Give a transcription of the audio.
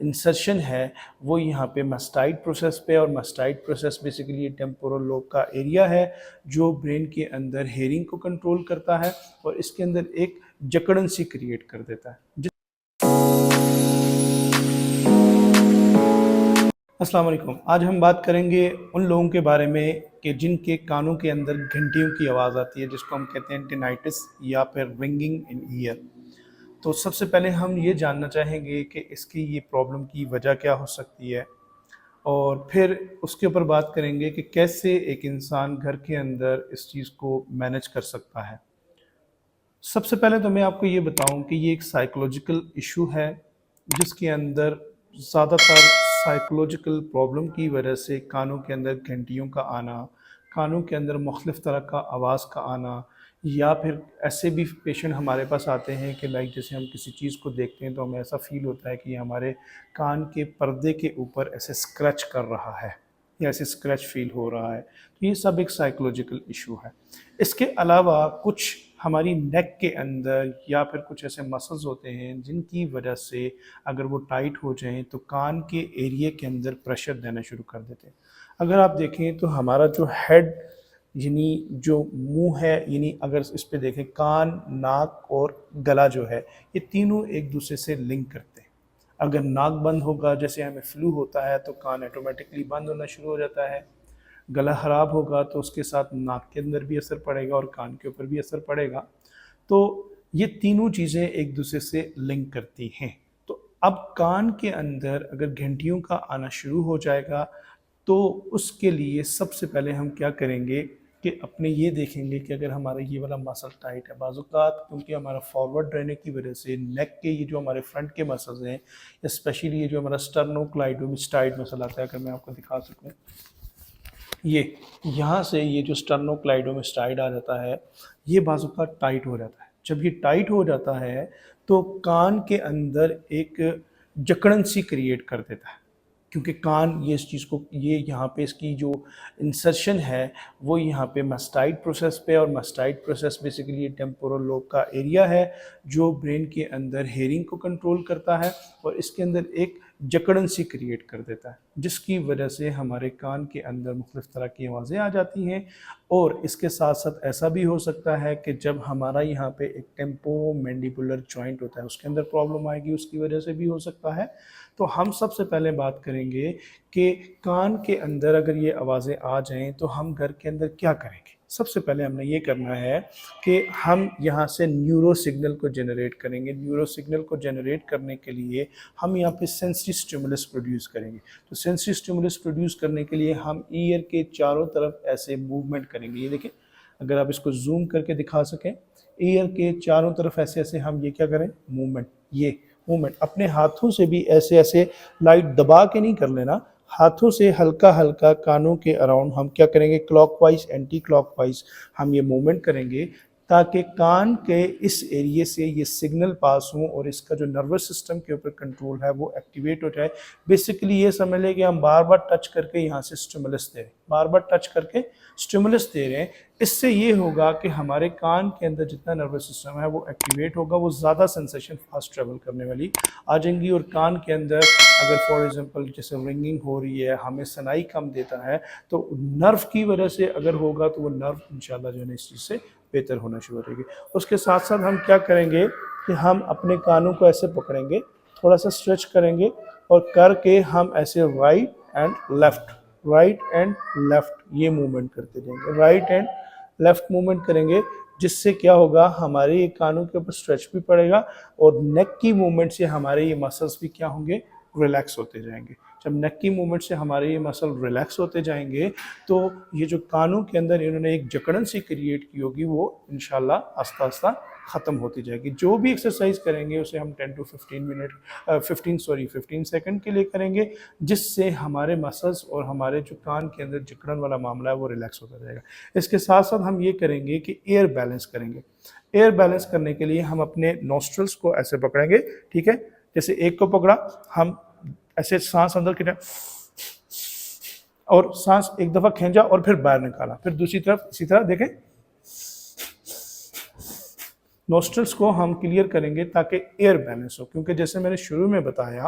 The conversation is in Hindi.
इंसर्शन है वो यहाँ पे मास्टाइड प्रोसेस पे, और मास्टाइड प्रोसेस बेसिकली ये टेम्पोरल लोब का एरिया है जो ब्रेन के अंदर हेयरिंग को कंट्रोल करता है और इसके अंदर एक जकड़न सी क्रिएट कर देता है। अस्सलाम वालेकुम। आज हम बात करेंगे उन लोगों के बारे में कि जिनके कानों के अंदर घंटियों की आवाज़ आती है, जिसको हम कहते हैं टिनाइटिस या फिर रिंगिंग इन ईयर। तो सबसे पहले हम ये जानना चाहेंगे कि इसकी ये प्रॉब्लम की वजह क्या हो सकती है, और फिर उसके ऊपर बात करेंगे कि कैसे एक इंसान घर के अंदर इस चीज़ को मैनेज कर सकता है। सबसे पहले तो मैं आपको ये बताऊं कि ये एक साइकोलॉजिकल इशू है, जिसके अंदर ज़्यादातर साइकोलॉजिकल प्रॉब्लम की वजह से कानों के अंदर घंटियों का आना, कानों के अंदर मुख्तलिफ़ तरह का आवाज़ का आना, या फिर ऐसे भी पेशेंट हमारे पास आते हैं कि लाइक जैसे हम किसी चीज़ को देखते हैं तो हमें ऐसा फ़ील होता है कि ये हमारे कान के पर्दे के ऊपर ऐसे स्क्रैच कर रहा है या ऐसे स्क्रैच फील हो रहा है। तो ये सब एक साइकोलॉजिकल इशू है। इसके अलावा कुछ हमारी नेक के अंदर या फिर कुछ ऐसे मसल्स होते हैं जिनकी वजह से अगर वो टाइट हो जाएं तो कान के एरिया के अंदर प्रेशर देना शुरू कर देते हैं। अगर आप देखें तो हमारा जो हेड यानी जो मुंह है, यानी अगर इस पे देखें कान, नाक और गला जो है, ये तीनों एक दूसरे से लिंक करते हैं। अगर नाक बंद होगा, जैसे हमें फ्लू होता है तो कान ऑटोमेटिकली बंद होना शुरू हो जाता है। गला ख़राब होगा तो उसके साथ नाक के अंदर भी असर पड़ेगा और कान के ऊपर भी असर पड़ेगा। तो ये तीनों चीज़ें एक दूसरे से लिंक करती हैं। तो अब कान के अंदर अगर घंटियों का आना शुरू हो जाएगा तो उसके लिए सबसे पहले हम क्या करेंगे कि अपने ये देखेंगे कि अगर हमारा ये वाला मसल टाइट है, बाज़-औक़ात क्योंकि हमारा फॉरवर्ड रहने की वजह से नेक के ये जो हमारे फ्रंट के मसल्स हैं, स्पेशली ये जो हमारा स्टर्नोक्लाइडोमास्टाइड मसल आता है, अगर मैं आपको दिखा सकूँ, ये यहाँ से ये जो स्टर्नोक्लाइडोमास्टाइड आ जाता है, ये बाज़-औक़ात टाइट हो जाता है। जब ये टाइट हो जाता है तो कान के अंदर एक जकड़न सी क्रिएट कर देता है, क्योंकि कान ये इस चीज़ को, ये यहाँ पे इसकी जो इंसर्शन है वो यहाँ पे मास्टाइड प्रोसेस पे, और मास्टाइड प्रोसेस बेसिकली ये टेम्पोरल लोब का एरिया है जो ब्रेन के अंदर हेयरिंग को कंट्रोल करता है और इसके अंदर एक जकड़न सी क्रिएट कर देता है, जिसकी वजह से हमारे कान के अंदर मुख्तलिफ़ तरह की आवाज़ें आ जाती हैं। और इसके साथ साथ ऐसा भी हो सकता है कि जब हमारा यहाँ पे एक टेम्पोरोमैंडिबुलर जॉइंट होता है उसके अंदर प्रॉब्लम आएगी, उसकी वजह से भी हो सकता है। तो हम सबसे पहले बात करेंगे कि कान के अंदर अगर ये आवाज़ें आ जाएं तो हम घर के अंदर क्या करेंगे। सबसे पहले हमने ये करना है कि हम यहाँ से न्यूरो सिग्नल को जनरेट करेंगे। न्यूरो सिग्नल को जनरेट करने के लिए हम यहाँ पे सेंसरी स्टिमुलस प्रोड्यूस करेंगे। तो सेंसरी स्टिमुलस प्रोड्यूस करने के लिए हम ईयर के चारों तरफ ऐसे मूवमेंट करेंगे। ये देखें, अगर आप इसको जूम करके दिखा सकें, ईयर के चारों तरफ ऐसे ऐसे हम ये क्या करें, मूवमेंट, ये मूवमेंट अपने हाथों से भी ऐसे ऐसे लाइट दबा के नहीं कर लेना, हाथों से हल्का हल्का कानों के अराउंड हम क्या करेंगे, क्लॉकवाइज एंटी क्लॉकवाइज हम ये मूवमेंट करेंगे ताकि कान के इस एरिए से ये सिग्नल पास हों और इसका जो नर्वस सिस्टम के ऊपर कंट्रोल है वो एक्टिवेट हो जाए। बेसिकली ये समझ लें कि हम बार बार टच करके यहाँ से स्टिमुलस दे रहे हैं, बार बार टच करके स्टिमुलस दे रहे हैं। इससे ये होगा कि हमारे कान के अंदर जितना नर्वस सिस्टम है वो एक्टिवेट होगा, वो ज़्यादा सेंसेशन फास्ट ट्रेवल करने वाली आ जाएंगी। और कान के अंदर अगर फॉर एग्जांपल जैसे रिंगिंग हो रही है, हमें सुनाई कम देता है, तो नर्व की वजह से अगर होगा तो वो नर्व इंशाल्लाह जो है इस चीज़ से बेहतर होना शुरू हो जाएगी। उसके साथ साथ हम क्या करेंगे कि हम अपने कानों को ऐसे पकड़ेंगे, थोड़ा सा स्ट्रेच करेंगे और करके हम ऐसे राइट एंड लेफ्ट ये मूवमेंट करते जाएंगे, राइट एंड लेफ्ट मूवमेंट करेंगे, जिससे क्या होगा, हमारे ये कानों के ऊपर स्ट्रेच भी पड़ेगा और नेक की मूवमेंट से हमारे ये मसल्स भी क्या होंगे, रिलैक्स होते जाएंगे। जब नेक की मूवमेंट से हमारे ये मसल रिलैक्स होते जाएंगे तो ये जो कानों के अंदर इन्होंने एक जकड़न सी क्रिएट की होगी वो इंशाल्लाह आस्ता आस्ता ख़त्म होती जाएगी। जो भी एक्सरसाइज करेंगे उसे हम 10 to 15 सेकंड के लिए करेंगे, जिससे हमारे मसल्स और हमारे जो कान के अंदर जकड़न वाला मामला है वो रिलैक्स होता जाएगा। इसके साथ साथ हम ये करेंगे कि एयर बैलेंस करेंगे। एयर बैलेंस करने के लिए हम अपने नॉस्ट्रल्स को ऐसे पकड़ेंगे, ठीक है, जैसे एक को पकड़ा, हम ऐसे सांस अंदर खींचा और सांस एक दफा खींचा और फिर बाहर निकाला, फिर दूसरी तरफ इसी तरह देखें, नोस्ट्रल्स को हम क्लियर करेंगे ताकि एयर बैलेंस हो। क्योंकि जैसे मैंने शुरू में बताया